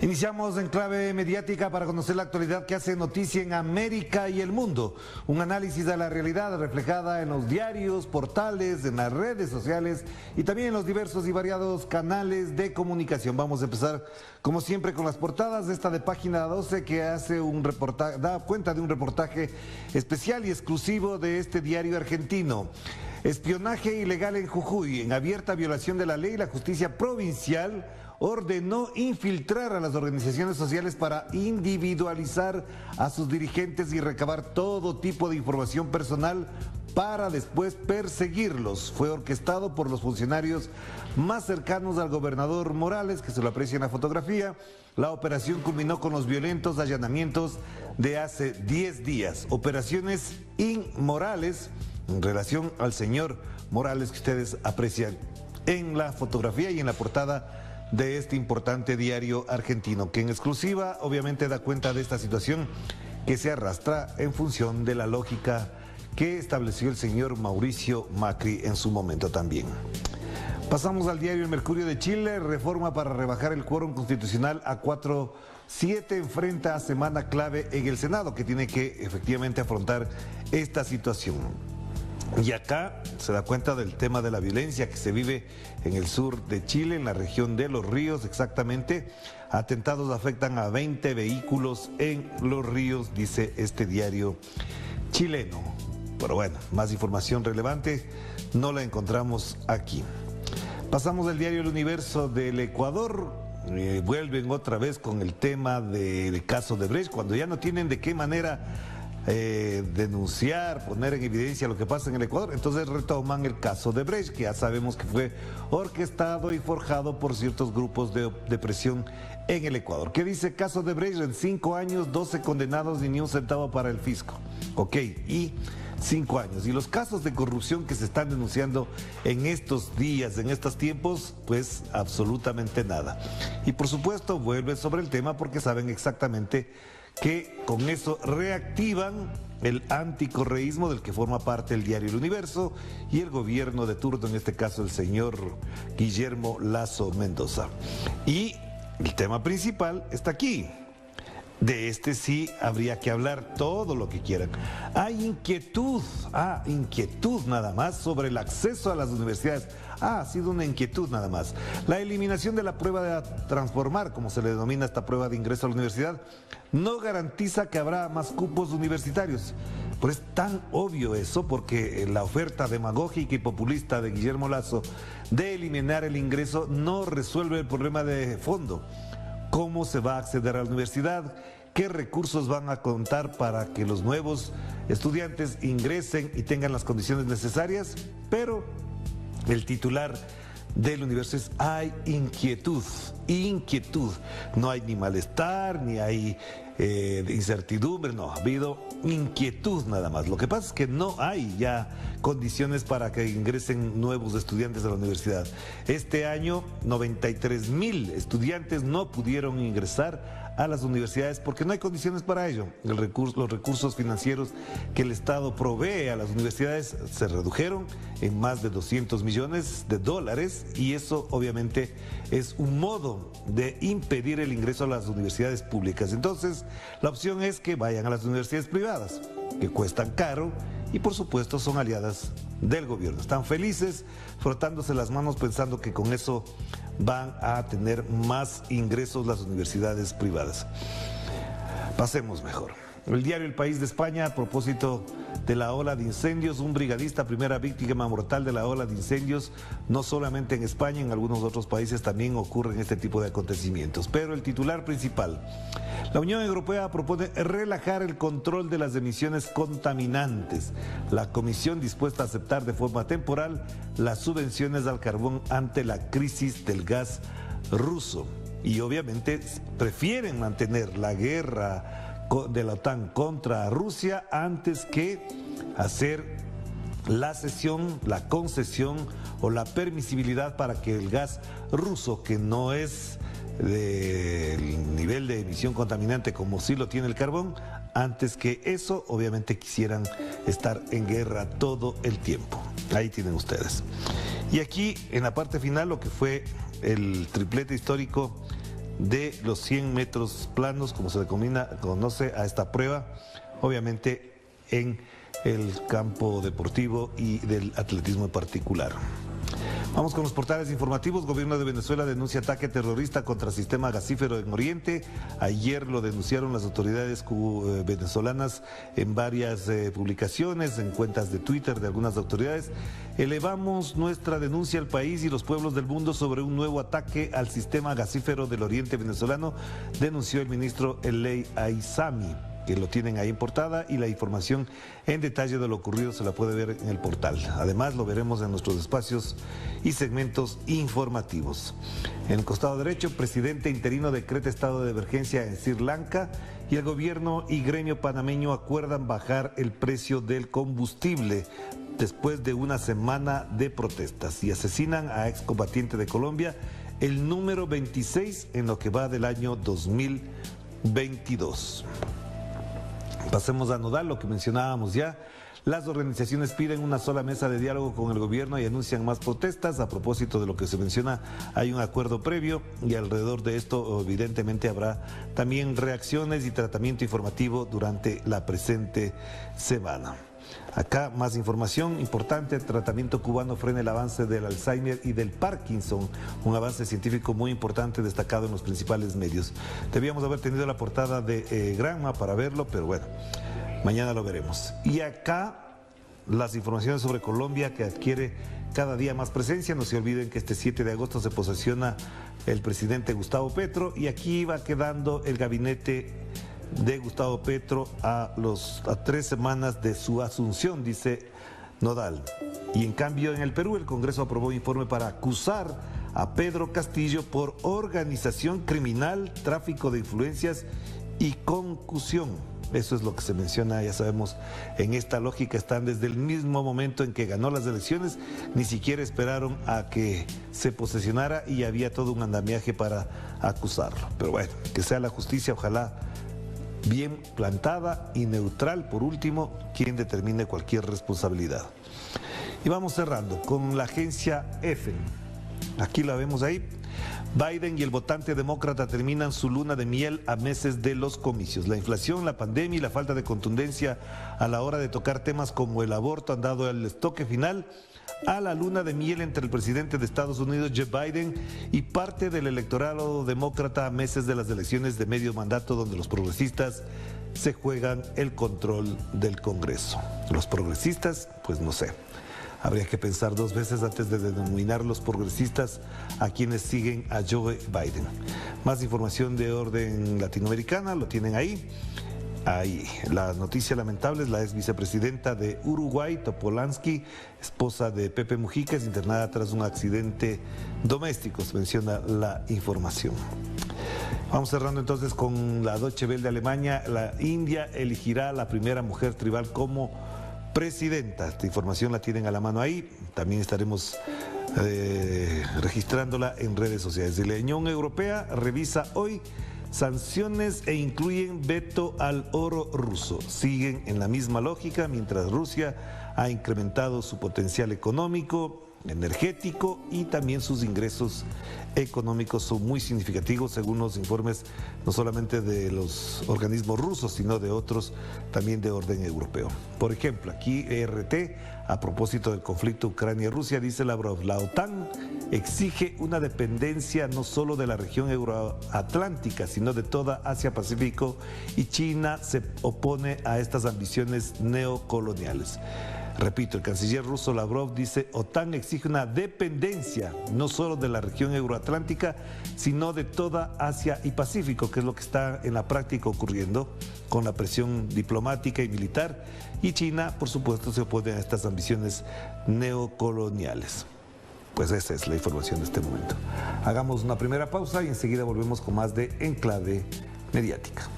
Iniciamos en clave mediática para conocer la actualidad que hace noticia en América y el mundo. Un análisis de la realidad reflejada en los diarios, portales, en las redes sociales y también en los diversos y variados canales de comunicación. Vamos a empezar, como siempre, con las portadas. Esta de Página 12 que hace un reportaje, da cuenta de un reportaje especial y exclusivo de este diario argentino. Espionaje ilegal en Jujuy. En abierta violación de la ley, la justicia provincial ordenó infiltrar a las organizaciones sociales para individualizar a sus dirigentes y recabar todo tipo de información personal para después perseguirlos. Fue orquestado por los funcionarios más cercanos al gobernador Morales, que se lo aprecia en la fotografía. La operación culminó con los violentos allanamientos de hace 10 días. Operaciones inmorales en relación al señor Morales, que ustedes aprecian en la fotografía y en la portada de este importante diario argentino, que en exclusiva obviamente da cuenta de esta situación que se arrastra en función de la lógica que estableció el señor Mauricio Macri en su momento también. Pasamos al diario El Mercurio de Chile. Reforma para rebajar el quórum constitucional a 4-7 enfrenta a semana clave en el Senado, que tiene que efectivamente afrontar esta situación. Y acá se da cuenta del tema de la violencia que se vive en el sur de Chile, en la región de Los Ríos exactamente. Atentados afectan a 20 vehículos en Los Ríos, dice este diario chileno. Pero bueno, más información relevante no la encontramos aquí. Pasamos al diario El Universo del Ecuador. Vuelven otra vez con el tema del caso de Brecht, cuando ya no tienen de qué manera denunciar, poner en evidencia lo que pasa en el Ecuador. Entonces retoman el caso de Brecht, que ya sabemos que fue orquestado y forjado por ciertos grupos de presión en el Ecuador. ¿Qué dice caso de Brecht? En 5 años, 12 condenados y ni un centavo para el fisco. Ok, y 5 años. Y los casos de corrupción que se están denunciando en estos días, en estos tiempos, pues absolutamente nada. Y por supuesto vuelven sobre el tema porque saben exactamente que con eso reactivan el anticorreísmo del que forma parte el diario El Universo y el gobierno de turno, en este caso el señor Guillermo Lasso Mendoza. Y el tema principal está aquí. De este sí habría que hablar todo lo que quieran. Hay inquietud nada más sobre el acceso a las universidades. Ha sido una inquietud nada más. La eliminación de la prueba de transformar, como se le denomina esta prueba de ingreso a la universidad, no garantiza que habrá más cupos universitarios. Pero es tan obvio eso porque la oferta demagógica y populista de Guillermo Lasso de eliminar el ingreso no resuelve el problema de fondo. ¿Cómo se va a acceder a la universidad? ¿Qué recursos van a contar para que los nuevos estudiantes ingresen y tengan las condiciones necesarias? Pero el titular del Universo es: hay inquietud. No hay ni malestar, ni hay incertidumbre, no, ha habido inquietud nada más. Lo que pasa es que no hay ya condiciones para que ingresen nuevos estudiantes a la universidad. Este año 93,000 estudiantes no pudieron ingresar a las universidades porque no hay condiciones para ello. Los recursos financieros que el Estado provee a las universidades se redujeron en más de $200 millones y eso obviamente es un modo de impedir el ingreso a las universidades públicas. Entonces, la opción es que vayan a las universidades privadas, que cuestan caro y por supuesto son aliadas del gobierno. Están felices, frotándose las manos pensando que con eso van a tener más ingresos las universidades privadas. Pasemos mejor. El diario El País de España, a propósito de la ola de incendios, un brigadista, primera víctima mortal de la ola de incendios, no solamente en España, en algunos otros países también ocurren este tipo de acontecimientos. Pero el titular principal: la Unión Europea propone relajar el control de las emisiones contaminantes. La Comisión dispuesta a aceptar de forma temporal las subvenciones al carbón ante la crisis del gas ruso. Y obviamente prefieren mantener la guerra de la OTAN contra Rusia antes que hacer la cesión, la concesión o la permisibilidad para que el gas ruso, que no es del nivel de emisión contaminante como sí lo tiene el carbón, antes que eso obviamente quisieran estar en guerra todo el tiempo. Ahí tienen ustedes. Y aquí en la parte final lo que fue el triplete histórico de los 100 metros planos, como se conoce a esta prueba, obviamente en el campo deportivo y del atletismo en particular. Vamos con los portales informativos. Gobierno de Venezuela denuncia ataque terrorista contra sistema gasífero en Oriente. Ayer lo denunciaron las autoridades venezolanas en varias publicaciones, en cuentas de Twitter de algunas autoridades. Elevamos nuestra denuncia al país y los pueblos del mundo sobre un nuevo ataque al sistema gasífero del Oriente venezolano, denunció el ministro Eley Aizami, que lo tienen ahí en portada, y la información en detalle de lo ocurrido se la puede ver en el portal. Además, lo veremos en nuestros espacios y segmentos informativos. En el costado derecho, presidente interino decreta estado de emergencia en Sri Lanka y el gobierno y gremio panameño acuerdan bajar el precio del combustible después de una semana de protestas, y asesinan a excombatiente de Colombia, el número 26 en lo que va del año 2022. Pasemos a Nodal, lo que mencionábamos ya. Las organizaciones piden una sola mesa de diálogo con el gobierno y anuncian más protestas. A propósito de lo que se menciona, hay un acuerdo previo y alrededor de esto evidentemente habrá también reacciones y tratamiento informativo durante la presente semana. Acá más información importante: tratamiento cubano frena el avance del Alzheimer y del Parkinson, un avance científico muy importante destacado en los principales medios. Debíamos haber tenido la portada de Granma para verlo, pero bueno, mañana lo veremos. Y acá las informaciones sobre Colombia, que adquiere cada día más presencia. No se olviden que este 7 de agosto se posesiona el presidente Gustavo Petro, y aquí va quedando el gabinete de Gustavo Petro a 3 semanas de su asunción, dice Nodal. Y en cambio, en el Perú, el Congreso aprobó un informe para acusar a Pedro Castillo por organización criminal, tráfico de influencias y concusión. Eso es lo que se menciona, ya sabemos, en esta lógica están desde el mismo momento en que ganó las elecciones, ni siquiera esperaron a que se posesionara y había todo un andamiaje para acusarlo. Pero bueno, que sea la justicia, ojalá bien plantada y neutral, por último, quien determine cualquier responsabilidad. Y vamos cerrando con la agencia EFE. Aquí la vemos ahí. Biden y el votante demócrata terminan su luna de miel a meses de los comicios. La inflación, la pandemia y la falta de contundencia a la hora de tocar temas como el aborto han dado el toque final a la luna de miel entre el presidente de Estados Unidos, Joe Biden, y parte del electorado demócrata a meses de las elecciones de medio mandato, donde los progresistas se juegan el control del Congreso. Los progresistas, pues no sé. Habría que pensar 2 veces antes de denominar los progresistas a quienes siguen a Joe Biden. Más información de orden latinoamericana, lo tienen ahí. Ahí, la noticia lamentable es la ex vicepresidenta de Uruguay, Topolansky, esposa de Pepe Mujica, es internada tras un accidente doméstico, se menciona la información. Vamos cerrando entonces con la Deutsche Welle de Alemania. La India elegirá a la primera mujer tribal como presidenta. Esta información la tienen a la mano ahí. También estaremos registrándola en redes sociales. La Unión Europea revisa hoy sanciones e incluyen veto al oro ruso. Siguen en la misma lógica, mientras Rusia ha incrementado su potencial económico, energético, y también sus ingresos económicos son muy significativos según los informes no solamente de los organismos rusos, sino de otros también de orden europeo. Por ejemplo, aquí ERT, a propósito del conflicto Ucrania-Rusia, dice Lavrov: la OTAN exige una dependencia no solo de la región euroatlántica, sino de toda Asia-Pacífico, y China se opone a estas ambiciones neocoloniales. Repito, el canciller ruso Lavrov dice: OTAN exige una dependencia no solo de la región euroatlántica, sino de toda Asia y Pacífico, que es lo que está en la práctica ocurriendo con la presión diplomática y militar, y China, por supuesto, se opone a estas ambiciones neocoloniales. Pues esa es la información de este momento. Hagamos una primera pausa y enseguida volvemos con más de Enclave Mediática.